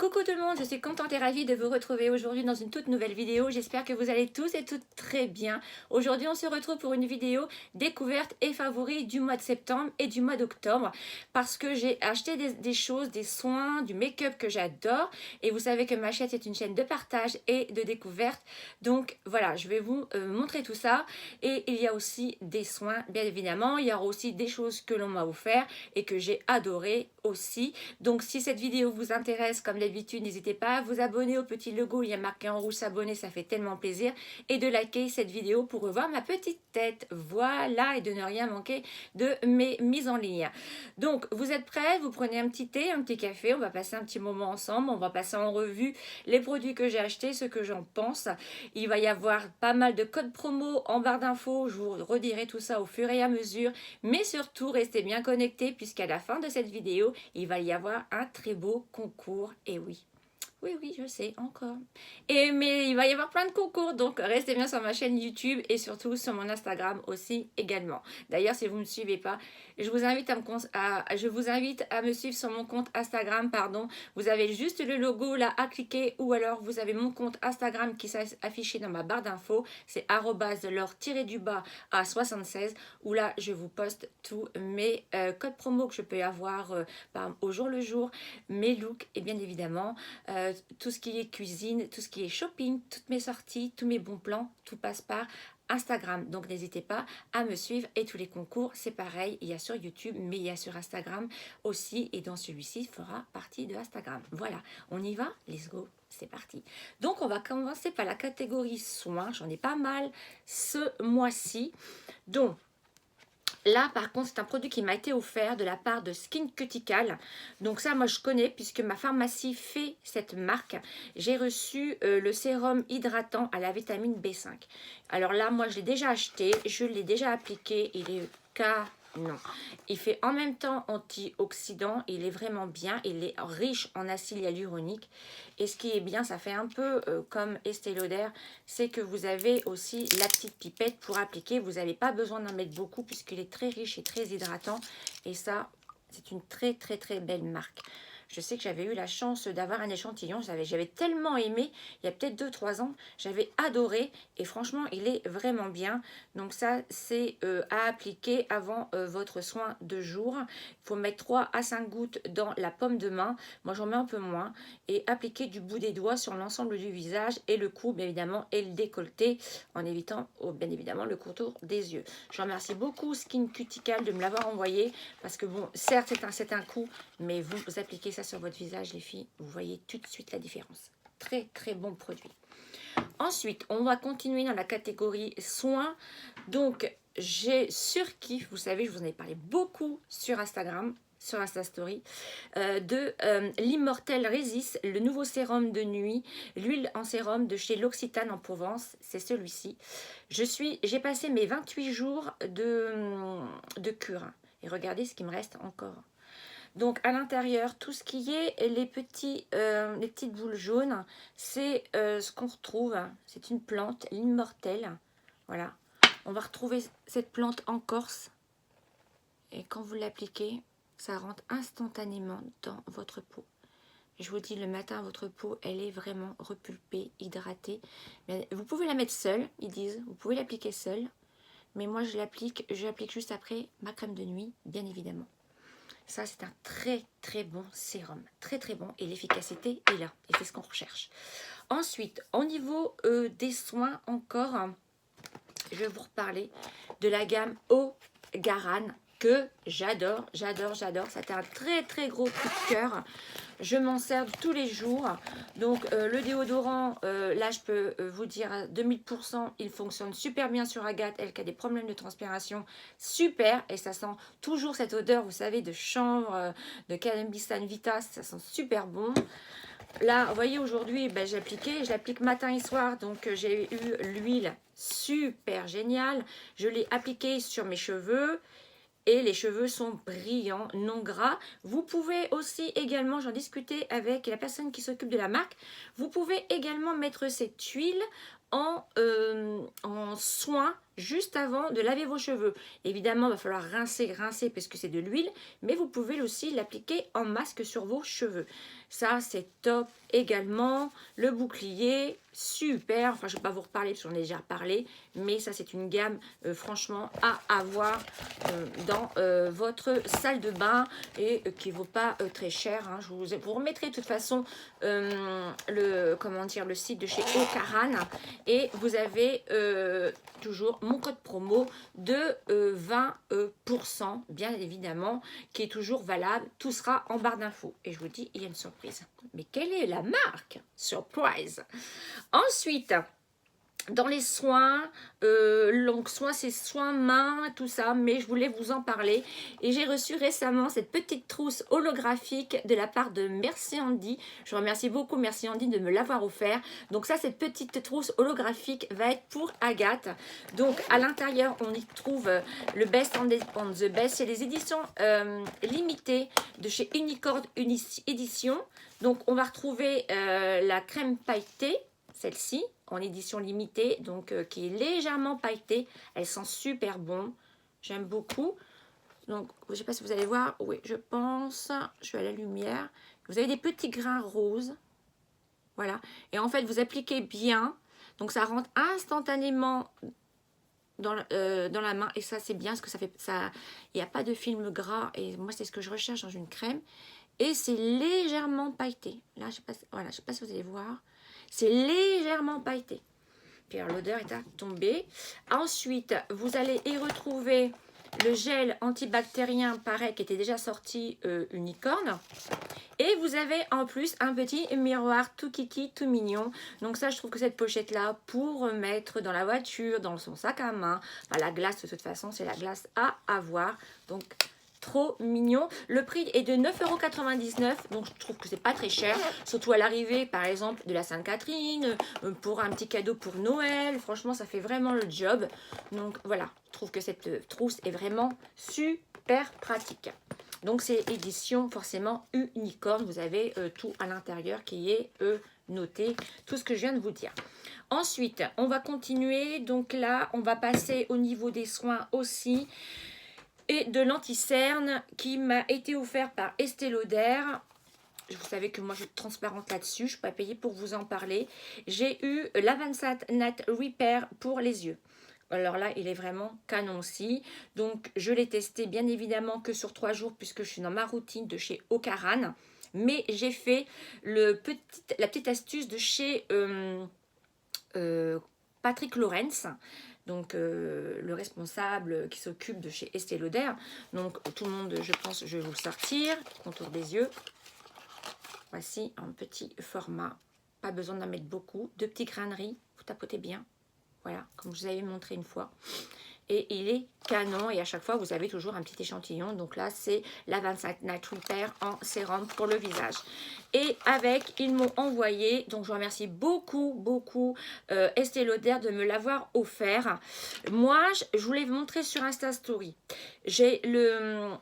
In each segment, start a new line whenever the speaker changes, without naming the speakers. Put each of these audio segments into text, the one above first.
Coucou tout le monde, je suis contente et ravie de vous retrouver aujourd'hui dans une toute nouvelle vidéo. J'espère que vous allez tous et toutes très bien. Aujourd'hui, on se retrouve pour une vidéo découverte et favoris du mois de septembre et du mois d'octobre parce que j'ai acheté des choses, des soins, du make-up que j'adore. Et vous savez que ma chaîne est une chaîne de partage et de découverte. Donc voilà, je vais vous montrer tout ça. Et il y a aussi des soins, bien évidemment. Il y aura aussi des choses que l'on m'a offert et que j'ai adoré aussi. Donc si cette vidéo vous intéresse, comme d'habitude, n'hésitez pas à vous abonner au petit logo, il y a marqué en rouge s'abonner, ça fait tellement plaisir, et de liker cette vidéo pour revoir ma petite tête, voilà, et de ne rien manquer de mes mises en ligne. Donc vous êtes prêts, vous prenez un petit thé, un petit café, on va passer un petit moment ensemble, on va passer en revue les produits que j'ai achetés, ce que j'en pense. Il va y avoir pas mal de codes promo en barre d'infos, je vous redirai tout ça au fur et à mesure, mais surtout restez bien connectés puisqu'à la fin de cette vidéo, il va y avoir un très beau concours, et oui. Oui, je sais, encore. Mais il va y avoir plein de concours, donc restez bien sur ma chaîne YouTube et surtout sur mon Instagram aussi également. D'ailleurs, si vous ne me suivez pas, je vous invite à me suivre sur mon compte Instagram, pardon. Vous avez juste le logo là à cliquer ou alors vous avez mon compte Instagram qui s'affiche dans ma barre d'infos. C'est @lor-du-bas à 76 où là, je vous poste tous mes codes promo que je peux avoir au jour le jour, mes looks et bien évidemment tout ce qui est cuisine, tout ce qui est shopping, toutes mes sorties, tous mes bons plans, tout passe par Instagram. Donc n'hésitez pas à me suivre et tous les concours, c'est pareil, il y a sur YouTube, mais il y a sur Instagram aussi et dans celui-ci fera partie de Instagram. Voilà, on y va, let's go, c'est parti. Donc on va commencer par la catégorie soins, j'en ai pas mal ce mois-ci. Donc là, par contre, c'est un produit qui m'a été offert de la part de Skin Cutical. Donc ça, moi, je connais puisque ma pharmacie fait cette marque. J'ai reçu le sérum hydratant à la vitamine B5. Alors là, moi, je l'ai déjà acheté. Je l'ai déjà appliqué. Il est non. Il fait en même temps antioxydant, il est vraiment bien, il est riche en acide hyaluronique et ce qui est bien, ça fait un peu comme Estée Lauder, c'est que vous avez aussi la petite pipette pour appliquer, vous n'avez pas besoin d'en mettre beaucoup puisqu'il est très riche et très hydratant et ça, c'est une très belle marque. Je sais que j'avais eu la chance d'avoir un échantillon, j'avais tellement aimé, il y a peut-être 2-3 ans, j'avais adoré et franchement il est vraiment bien. Donc ça c'est à appliquer avant votre soin de jour. Il faut mettre 3 à 5 gouttes dans la paume de main, moi j'en mets un peu moins, et appliquer du bout des doigts sur l'ensemble du visage et le cou bien évidemment et le décolleté en évitant bien évidemment le contour des yeux. Je remercie beaucoup Skin Cutical de me l'avoir envoyé parce que bon certes c'est un coup, mais vous appliquez ça sur votre visage les filles, vous voyez tout de suite la différence. Très bon produit. Ensuite, on va continuer dans la catégorie soins. Donc, j'ai surkiff, vous savez, je vous en ai parlé beaucoup sur Instagram, sur Insta Story, de l'Immortel Resist, le nouveau sérum de nuit, l'huile en sérum de chez L'Occitane en Provence, c'est celui-ci. J'ai passé mes 28 jours de cure. Et regardez ce qui me reste encore. Donc à l'intérieur, tout ce qui est les petites boules jaunes, c'est ce qu'on retrouve. C'est une plante, l'immortelle. Voilà. On va retrouver cette plante en Corse. Et quand vous l'appliquez, ça rentre instantanément dans votre peau. Je vous dis, le matin, votre peau, elle est vraiment repulpée, hydratée. Mais vous pouvez la mettre seule, ils disent. Vous pouvez l'appliquer seule. Mais moi, je l'applique juste après ma crème de nuit, bien évidemment. Ça, c'est un très bon sérum. Très bon. Et l'efficacité est là. Et c'est ce qu'on recherche. Ensuite, au niveau des soins encore, je vais vous reparler de la gamme O'Garan que j'adore. C'était un très gros coup de cœur. Je m'en sers tous les jours. Donc le déodorant, là je peux vous dire à 2000%, il fonctionne super bien sur Agathe, elle qui a des problèmes de transpiration, super. Et ça sent toujours cette odeur, vous savez, de chanvre, de cannabis vita, ça sent super bon. Là, vous voyez, aujourd'hui, ben, je l'applique matin et soir. Donc, j'ai eu l'huile super géniale. Je l'ai appliquée sur mes cheveux. Et les cheveux sont brillants, non gras. Vous pouvez aussi également, j'en discutais avec la personne qui s'occupe de la marque, vous pouvez également mettre cette huile en soin juste avant de laver vos cheveux. Évidemment, il va falloir rincer, rincer parce que c'est de l'huile, mais vous pouvez aussi l'appliquer en masque sur vos cheveux. Ça, c'est top également. Le bouclier, super. Enfin, je ne vais pas vous reparler parce qu'on a déjà parlé, mais ça, c'est une gamme franchement à avoir dans votre salle de bain et qui ne vaut pas très cher. Hein. Je vous remettrai de toute façon le site de chez Ocaran et vous avez toujours mon code promo de 20%, bien évidemment, qui est toujours valable. Tout sera en barre d'infos. Et je vous dis, il y a une surprise. Mais quelle est la marque? Surprise! Ensuite, dans les soins, donc soins, c'est soins mains, tout ça, mais je voulais vous en parler. Et j'ai reçu récemment cette petite trousse holographique de la part de Merci Andy. Je remercie beaucoup Merci Andy de me l'avoir offert. Donc ça, cette petite trousse holographique va être pour Agathe. Donc à l'intérieur, on y trouve le Best on the Best. C'est les éditions limitées de chez Unicorn Édition. Donc on va retrouver la crème pailletée, celle-ci, en édition limitée, donc qui est légèrement pailletée. Elle sent super bon. J'aime beaucoup. Donc, je ne sais pas si vous allez voir. Oui, je pense. Je suis à la lumière. Vous avez des petits grains roses. Voilà. Et en fait, vous appliquez bien. Donc, ça rentre instantanément dans la main. Et ça, c'est bien parce que ça fait ça. Il n'y a pas de film gras. Et moi, c'est ce que je recherche dans une crème. Et c'est légèrement pailleté. Là, je ne sais pas si vous allez voir. C'est légèrement pailleté. Puis l'odeur est à tomber. Ensuite, vous allez y retrouver le gel antibactérien, pareil, qui était déjà sorti Unicorn. Et vous avez en plus un petit miroir tout kiki, tout mignon. Donc ça, je trouve que cette pochette-là, pour mettre dans la voiture, dans son sac à main, enfin, la glace, de toute façon, c'est la glace à avoir. Donc, trop mignon. Le prix est de 9,99 €, donc je trouve que c'est pas très cher, surtout à l'arrivée par exemple de la Sainte-Catherine, pour un petit cadeau pour Noël. Franchement, ça fait vraiment le job. Donc voilà, je trouve que cette trousse est vraiment super pratique. Donc c'est édition forcément Unicorn. Vous avez tout à l'intérieur qui est noté, tout ce que je viens de vous dire. Ensuite, on va continuer. Donc là, on va passer au niveau des soins aussi. Et de l'anti-cerne qui m'a été offert par Estée Lauder. Vous savez que moi je suis transparente là-dessus, je ne suis pas payée pour vous en parler. J'ai eu l'Avansat Nat Repair pour les yeux. Alors là, il est vraiment canon aussi. Donc je l'ai testé bien évidemment que sur 3 jours puisque je suis dans ma routine de chez Ocaran. Mais j'ai fait la petite astuce de chez Patrick Lawrence. Donc le responsable qui s'occupe de chez Estée Lauder. Donc tout le monde, je pense, je vais vous le sortir. Contour des yeux. Voici un petit format. Pas besoin d'en mettre beaucoup. 2 petits graineries. Vous tapotez bien. Voilà, comme je vous avais montré une fois. Et il est canon. Et à chaque fois, vous avez toujours un petit échantillon. Donc là, c'est la 25 Night Repair en sérum pour le visage. Et avec, ils m'ont envoyé. Donc, je remercie beaucoup, beaucoup Estée Lauder de me l'avoir offert. Moi, je voulais vous montrer sur Insta Story. J'ai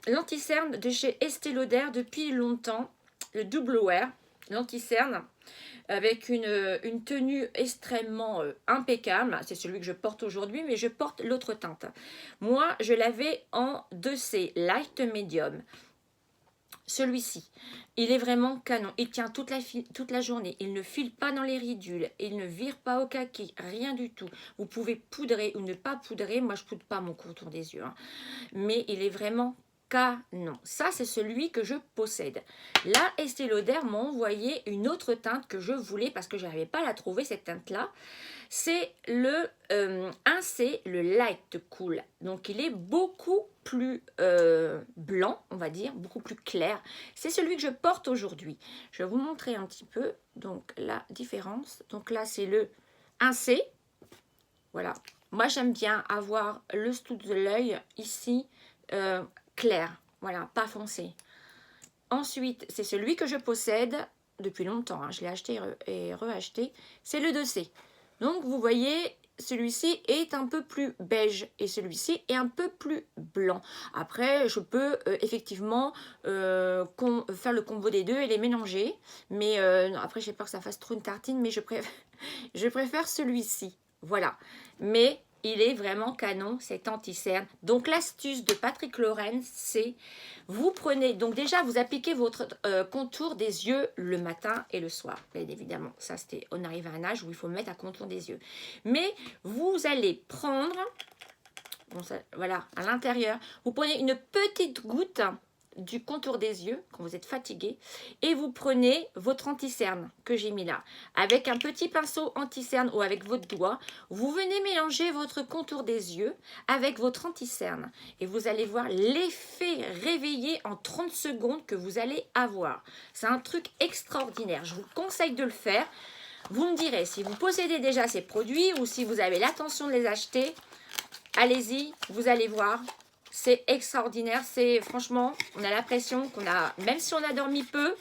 l'anti-cerne de chez Estée Lauder depuis longtemps. Le Double Wear, l'anti-cerne. Avec une tenue extrêmement impeccable. C'est celui que je porte aujourd'hui, mais je porte l'autre teinte. Moi, je l'avais en 2C, Light Medium. Celui-ci, il est vraiment canon. Il tient toute la journée. Il ne file pas dans les ridules. Il ne vire pas au kaki. Rien du tout. Vous pouvez poudrer ou ne pas poudrer. Moi, je ne poudre pas mon contour des yeux. Hein. Mais il est vraiment canon. Ça, c'est celui que je possède. Là, Estée Lauder m'a envoyé une autre teinte que je voulais parce que je n'arrivais pas à la trouver, cette teinte-là. C'est le 1C, le Light Cool. Donc, il est beaucoup plus blanc, on va dire, beaucoup plus clair. C'est celui que je porte aujourd'hui. Je vais vous montrer un petit peu donc la différence. Donc là, c'est le 1C. Voilà. Moi, j'aime bien avoir le sous de l'œil ici clair, voilà, pas foncé. Ensuite, c'est celui que je possède depuis longtemps, hein, je l'ai acheté et reacheté, c'est le 2C. Donc, vous voyez, celui-ci est un peu plus beige et celui-ci est un peu plus blanc. Après, je peux effectivement faire le combo des deux et les mélanger, mais après, j'ai peur que ça fasse trop une tartine, mais je préfère celui-ci, voilà. Mais il est vraiment canon, cet anti-cerne. Donc l'astuce de Patrick Lorraine, c'est vous prenez, donc déjà vous appliquez votre contour des yeux le matin et le soir. Bien évidemment, ça c'était, on arrive à un âge où il faut mettre à contour des yeux. Mais vous allez prendre, bon, ça, voilà, à l'intérieur, vous prenez une petite goutte du contour des yeux quand vous êtes fatigué et vous prenez votre anti-cerne que j'ai mis là avec un petit pinceau anti-cerne ou avec votre doigt, vous venez mélanger votre contour des yeux avec votre anti-cerne et vous allez voir l'effet réveillé en 30 secondes que vous allez avoir. C'est un truc extraordinaire, je vous conseille de le faire. Vous me direz si vous possédez déjà ces produits ou si vous avez l'intention de les acheter, allez-y, vous allez voir. C'est extraordinaire, c'est franchement, on a l'impression qu'on a, même si on a dormi peu,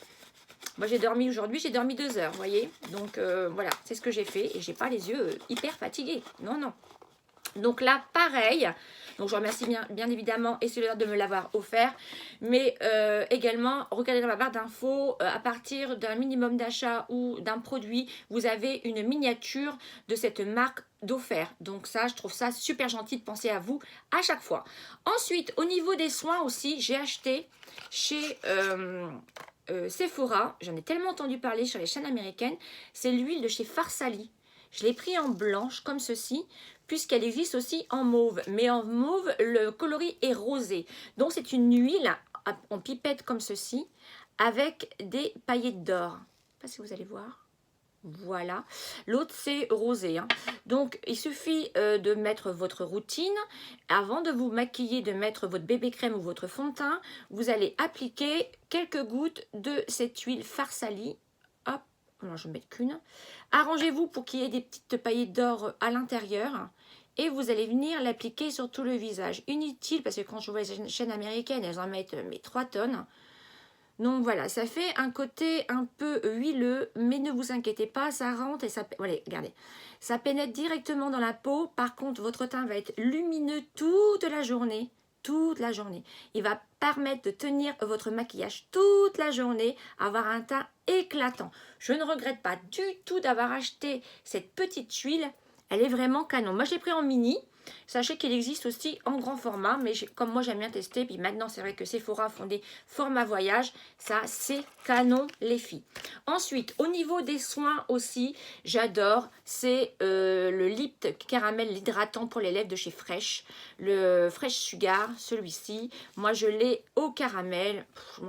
moi j'ai dormi aujourd'hui, j'ai dormi 2 heures, vous voyez. Donc voilà, c'est ce que j'ai fait et j'ai pas les yeux hyper fatigués, non, non. Donc là, pareil, donc je remercie bien évidemment et c'est l'heure de me l'avoir offert, mais également, regardez dans ma barre d'infos, à partir d'un minimum d'achat ou d'un produit, vous avez une miniature de cette marque d'offert. Donc ça, je trouve ça super gentil de penser à vous à chaque fois. Ensuite, au niveau des soins aussi, j'ai acheté chez Sephora, j'en ai tellement entendu parler sur les chaînes américaines, c'est l'huile de chez Farsali. Je l'ai pris en blanche comme ceci, puisqu'elle existe aussi en mauve. Mais en mauve, le coloris est rosé. Donc c'est une huile en pipette comme ceci, avec des paillettes d'or. Je ne sais pas si vous allez voir. Voilà. L'autre, c'est rosé. Hein. Donc, il suffit de mettre votre routine. Avant de vous maquiller, de mettre votre bébé crème ou votre fond de teint, vous allez appliquer quelques gouttes de cette huile Farsali. Hop. Non, je ne vais mettre qu'une. Arrangez-vous pour qu'il y ait des petites paillettes d'or à l'intérieur. Et vous allez venir l'appliquer sur tout le visage. Inutile, parce que quand je vois les chaînes américaines, elles en mettent 3 tonnes. Donc voilà, ça fait un côté un peu huileux, mais ne vous inquiétez pas, ça rentre et ça... Voilà, regardez, ça pénètre directement dans la peau. Par contre, votre teint va être lumineux toute la journée. Toute la journée. Il va permettre de tenir votre maquillage toute la journée, avoir un teint éclatant. Je ne regrette pas du tout d'avoir acheté cette petite huile. Elle est vraiment canon. Moi, je l'ai pris en mini. Sachez qu'il existe aussi en grand format, mais comme moi j'aime bien tester, puis maintenant c'est vrai que Sephora font des formats voyage, ça c'est canon les filles. Ensuite, au niveau des soins aussi, j'adore, c'est le lip caramel hydratant pour les lèvres de chez Fresh, le Fresh Sugar, celui-ci. Moi je l'ai au caramel, je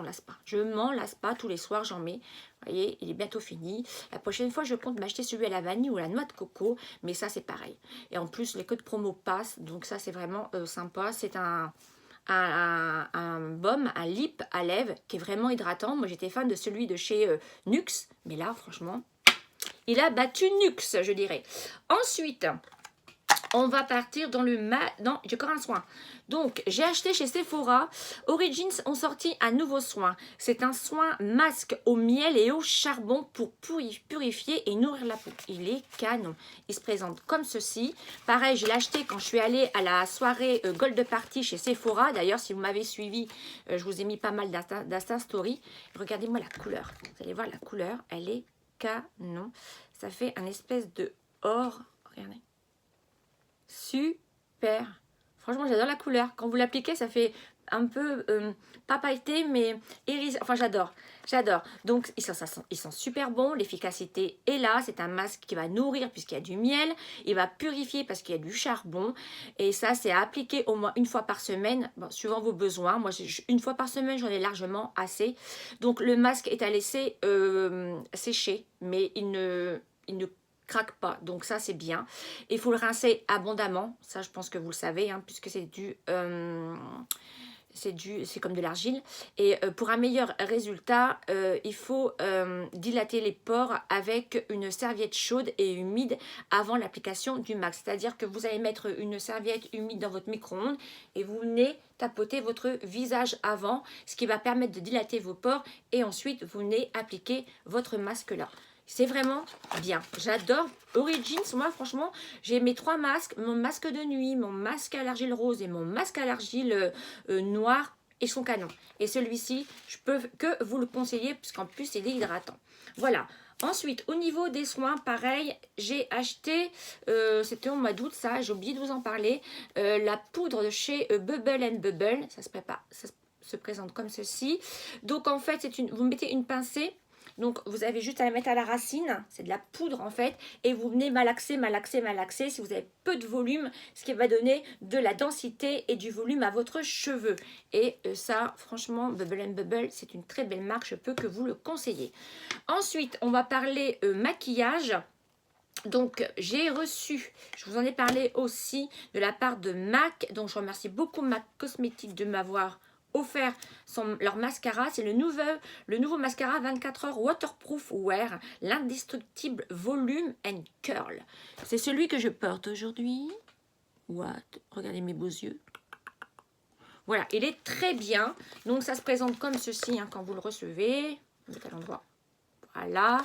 m'en lasse pas, tous les soirs j'en mets. Vous voyez, il est bientôt fini. La prochaine fois, je compte m'acheter celui à la vanille ou à la noix de coco. Mais ça, c'est pareil. Et en plus, les codes promo passent. Donc ça, c'est vraiment sympa. C'est un baume, un lip à lèvres qui est vraiment hydratant. Moi, j'étais fan de celui de chez Nuxe. Mais là, franchement, il a battu Nuxe, je dirais. Ensuite... on va partir dans le non, j'ai encore un soin. Donc, j'ai acheté chez Sephora. Origins ont sorti un nouveau soin. C'est un soin masque au miel et au charbon pour purifier et nourrir la peau. Il est canon. Il se présente comme ceci. Pareil, je l'ai acheté quand je suis allée à la soirée Gold Party chez Sephora. D'ailleurs, si vous m'avez suivi, je vous ai mis pas mal d'Insta Story. Regardez-moi la couleur. Vous allez voir la couleur. Elle est canon. Ça fait un espèce de or. Regardez. Super. Franchement, j'adore la couleur. Quand vous l'appliquez, ça fait un peu, pas pailleté, mais iris. Enfin, j'adore. J'adore. Donc, il sent super bon. L'efficacité est là. C'est un masque qui va nourrir puisqu'il y a du miel. Il va purifier parce qu'il y a du charbon. Et ça, c'est à appliquer au moins une fois par semaine, bon, suivant vos besoins. Moi, une fois par semaine, j'en ai largement assez. Donc, le masque est à laisser sécher, mais il ne craque pas, donc ça c'est bien. Il faut le rincer abondamment, ça je pense que vous le savez, hein, puisque c'est c'est comme de l'argile. Et pour un meilleur résultat, il faut dilater les pores avec une serviette chaude et humide avant l'application du max. C'est-à-dire que vous allez mettre une serviette humide dans votre micro-ondes et vous venez tapoter votre visage avant, ce qui va permettre de dilater vos pores et ensuite vous venez appliquer votre masque là. C'est vraiment bien. J'adore Origins. Moi, franchement, j'ai mes 3 masques. Mon masque de nuit, mon masque à l'argile rose et mon masque à l'argile noir. ils sont canons. Et celui-ci, je peux que vous le conseiller, puisqu'en plus, il est hydratant. Voilà. Ensuite, au niveau des soins, pareil, j'ai acheté, c'était au mois d'août, ça, j'ai oublié de vous en parler, la poudre de chez Bubble and Bubble. Ça se prépare, ça se présente comme ceci. Donc, en fait, vous mettez une pincée. Donc, vous avez juste à la mettre à la racine. C'est de la poudre, en fait. Et vous venez malaxer, malaxer, malaxer. Si vous avez peu de volume, ce qui va donner de la densité et du volume à votre cheveu. Et ça, franchement, Bubble and Bubble, c'est une très belle marque. Je peux que vous le conseiller. Ensuite, on va parler maquillage. Donc, j'ai reçu, je vous en ai parlé aussi, de la part de MAC. Donc, je remercie beaucoup MAC Cosmétiques de m'avoir offert leur mascara. C'est le nouveau mascara 24 heures Waterproof Wear, l'indestructible Volume and Curl. C'est celui que je porte aujourd'hui. What? Regardez mes beaux yeux. Voilà, il est très bien. Donc, ça se présente comme ceci hein, quand vous le recevez. Vous êtes à l'endroit. Voilà.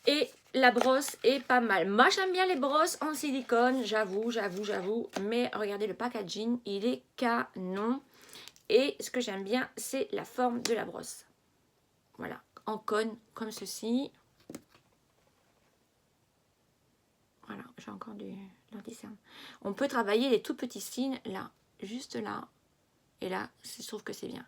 Et la brosse est pas mal. Moi, j'aime bien les brosses en silicone, j'avoue. Mais regardez le packaging, il est canon. Et ce que j'aime bien, c'est la forme de la brosse. Voilà, en cône, comme ceci. Voilà, j'ai encore du l'anti-cerne. On peut travailler les tout petits signes, là, juste là. Et là, je trouve que c'est bien.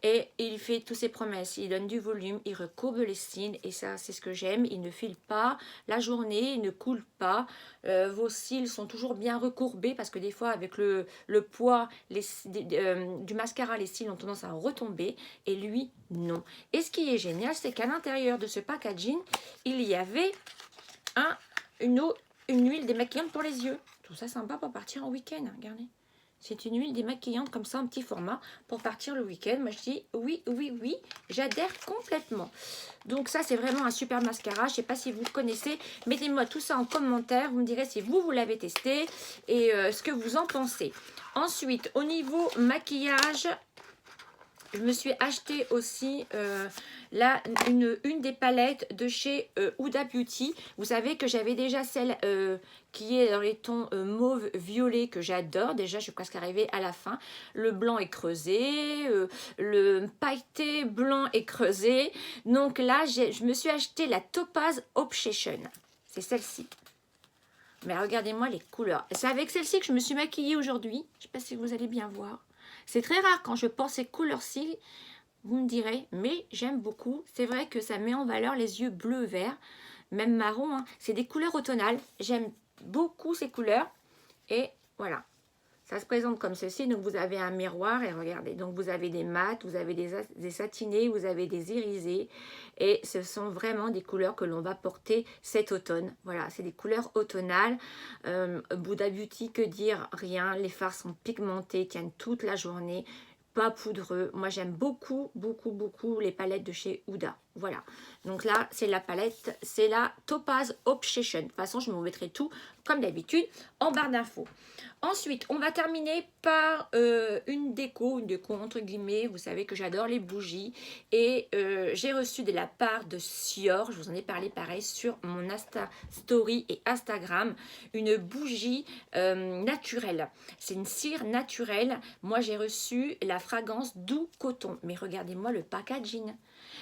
Et il fait toutes ses promesses. Il donne du volume, il recourbe les cils. Et ça, c'est ce que j'aime. Il ne file pas la journée, il ne coule pas. Vos cils sont toujours bien recourbés. Parce que des fois, avec le poids du mascara, les cils ont tendance à retomber. Et lui, non. Et ce qui est génial, c'est qu'à l'intérieur de ce packaging, il y avait une huile démaquillante pour les yeux. Tout ça sympa pour partir en week-end. Regardez. C'est une huile démaquillante comme ça, en petit format, pour partir le week-end. Moi, je dis oui, j'adhère complètement. Donc ça, c'est vraiment un super mascara. Je ne sais pas si vous le connaissez. Mettez-moi tout ça en commentaire. Vous me direz si vous l'avez testé et ce que vous en pensez. Ensuite, au niveau maquillage, je me suis acheté aussi là une des palettes de chez Huda Beauty. Vous savez que j'avais déjà celle qui est dans les tons mauve violet que j'adore. Déjà, je suis presque arrivée à la fin. Le blanc est creusé, le pailleté blanc est creusé. Donc là, je me suis acheté la Topaz Obsession. C'est celle-ci. Mais regardez-moi les couleurs. C'est avec celle-ci que je me suis maquillée aujourd'hui. Je ne sais pas si vous allez bien voir. C'est très rare quand je pense ces couleurs-ci, vous me direz, mais j'aime beaucoup. C'est vrai que ça met en valeur les yeux bleu-vert, même marron. Hein. C'est des couleurs automnales. J'aime beaucoup ces couleurs. Et voilà, ça se présente comme ceci. Donc, vous avez un miroir et regardez. Donc, vous avez des mats, vous avez des satinés, vous avez des irisés. Et ce sont vraiment des couleurs que l'on va porter cet automne. Voilà, c'est des couleurs automnales. Huda Beauty, que dire? Rien. Les fards sont pigmentés, tiennent toute la journée. Pas poudreux. Moi, j'aime beaucoup les palettes de chez Huda. Voilà. Donc là, c'est la palette, c'est la Topaz Obsession. De toute façon, je vous mettrai tout, comme d'habitude, en barre d'infos. Ensuite, on va terminer par une déco entre guillemets. Vous savez que j'adore les bougies. Et j'ai reçu de la part de Sior, je vous en ai parlé pareil sur mon Insta Story et Instagram, une bougie naturelle. C'est une cire naturelle. Moi, j'ai reçu la fragrance Doux Coton. Mais regardez-moi le packaging.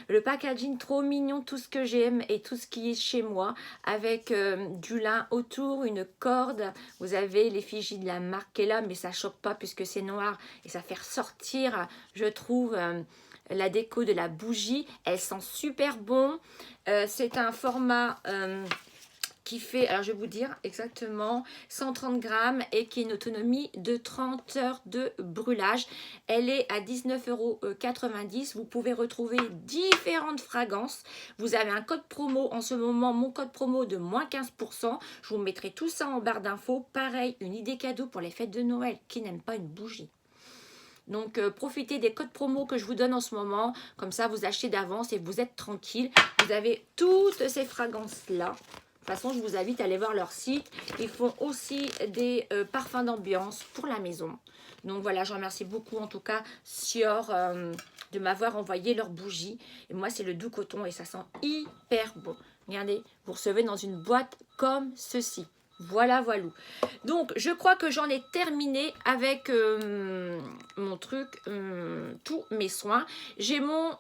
Le packaging trop mignon, tout ce que j'aime et tout ce qui est chez moi, avec du lin autour, une corde. Vous avez l'effigie de la marque qui est là, mais ça choque pas puisque c'est noir et ça fait ressortir, je trouve, la déco de la bougie. Elle sent super bon. C'est un format qui fait, alors je vais vous dire exactement, 130 grammes et qui a une autonomie de 30 heures de brûlage. Elle est à 19,90 €. Vous pouvez retrouver différentes fragrances. Vous avez un code promo en ce moment, mon code promo de moins 15%. Je vous mettrai tout ça en barre d'infos. Pareil, une idée cadeau pour les fêtes de Noël. Qui n'aime pas une bougie? Donc, profitez des codes promo que je vous donne en ce moment. Comme ça, vous achetez d'avance et vous êtes tranquille. Vous avez toutes ces fragrances-là. De toute façon, je vous invite à aller voir leur site. Ils font aussi des parfums d'ambiance pour la maison. Donc voilà, je remercie beaucoup en tout cas Sior de m'avoir envoyé leur bougie. Et moi, c'est le Doux Coton et ça sent hyper bon. Regardez, vous recevez dans une boîte comme ceci. Voilà, voilà. Donc, je crois que j'en ai terminé avec mon truc, tous mes soins. J'ai mon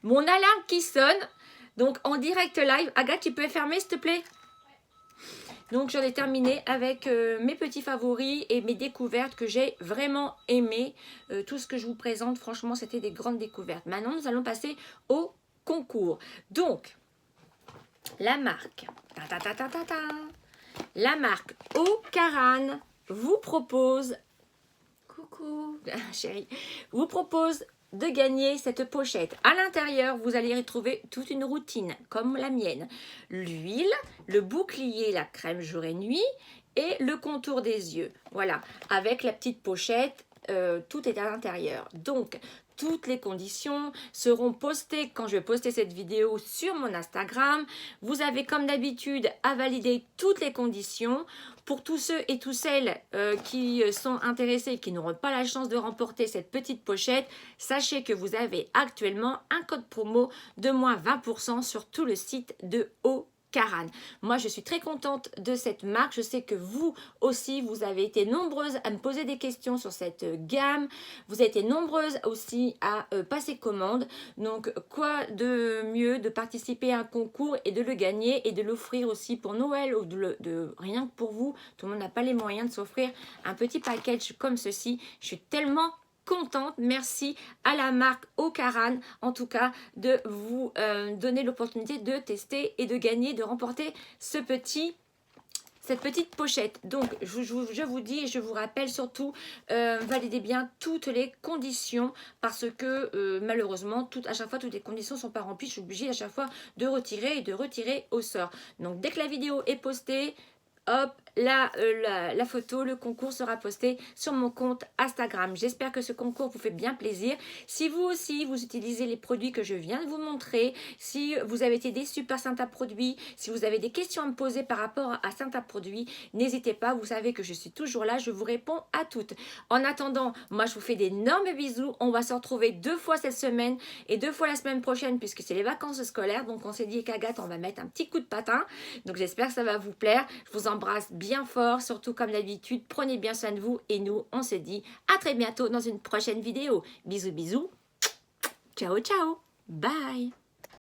alarme qui sonne. Donc, en direct live. Agathe, tu peux fermer, s'il te plaît? Donc, j'en ai terminé avec mes petits favoris et mes découvertes que j'ai vraiment aimées. Tout ce que je vous présente, franchement, c'était des grandes découvertes. Maintenant, nous allons passer au concours. Donc, la marque... La marque Ocaran vous propose, coucou chérie, vous propose de gagner cette pochette. À l'intérieur, vous allez y retrouver toute une routine comme la mienne. L'huile, le bouclier, la crème jour et nuit et le contour des yeux. Voilà, avec la petite pochette, tout est à l'intérieur. Donc, toutes les conditions seront postées quand je vais poster cette vidéo sur mon Instagram. Vous avez comme d'habitude à valider toutes les conditions. Pour tous ceux et toutes celles qui sont intéressés et qui n'auront pas la chance de remporter cette petite pochette, sachez que vous avez actuellement un code promo de moins 20% sur tout le site de Ocaran. Moi, je suis très contente de cette marque. Je sais que vous aussi, vous avez été nombreuses à me poser des questions sur cette gamme. Vous avez été nombreuses aussi à passer commande. Donc, quoi de mieux de participer à un concours et de le gagner et de l'offrir aussi pour Noël ou de rien que pour vous. Tout le monde n'a pas les moyens de s'offrir un petit package comme ceci. Je suis tellement contente. Merci à la marque Ocaran, en tout cas, de vous donner l'opportunité de tester et de gagner, de remporter cette petite pochette. Donc, je vous dis et je vous rappelle surtout, validez bien toutes les conditions parce que malheureusement, à chaque fois, toutes les conditions ne sont pas remplies. Je suis obligée à chaque fois de retirer et de retirer au sort. Donc, dès que la vidéo est postée, hop, la photo, le concours sera posté sur mon compte Instagram. J'espère que ce concours vous fait bien plaisir. Si vous aussi, vous utilisez les produits que je viens de vous montrer, si vous avez été déçu par certains produits, si vous avez des questions à me poser par rapport à certains produits, n'hésitez pas, vous savez que je suis toujours là, je vous réponds à toutes. En attendant, moi je vous fais d'énormes bisous. On va se retrouver 2 fois cette semaine et 2 fois la semaine prochaine puisque c'est les vacances scolaires. Donc on s'est dit qu'Agathe, on va mettre un petit coup de patin. Donc j'espère que ça va vous plaire. Je vous embrasse bien fort, surtout comme d'habitude, prenez bien soin de vous et nous, on se dit à très bientôt dans une prochaine vidéo. Bisous, bisous. Ciao, ciao. Bye.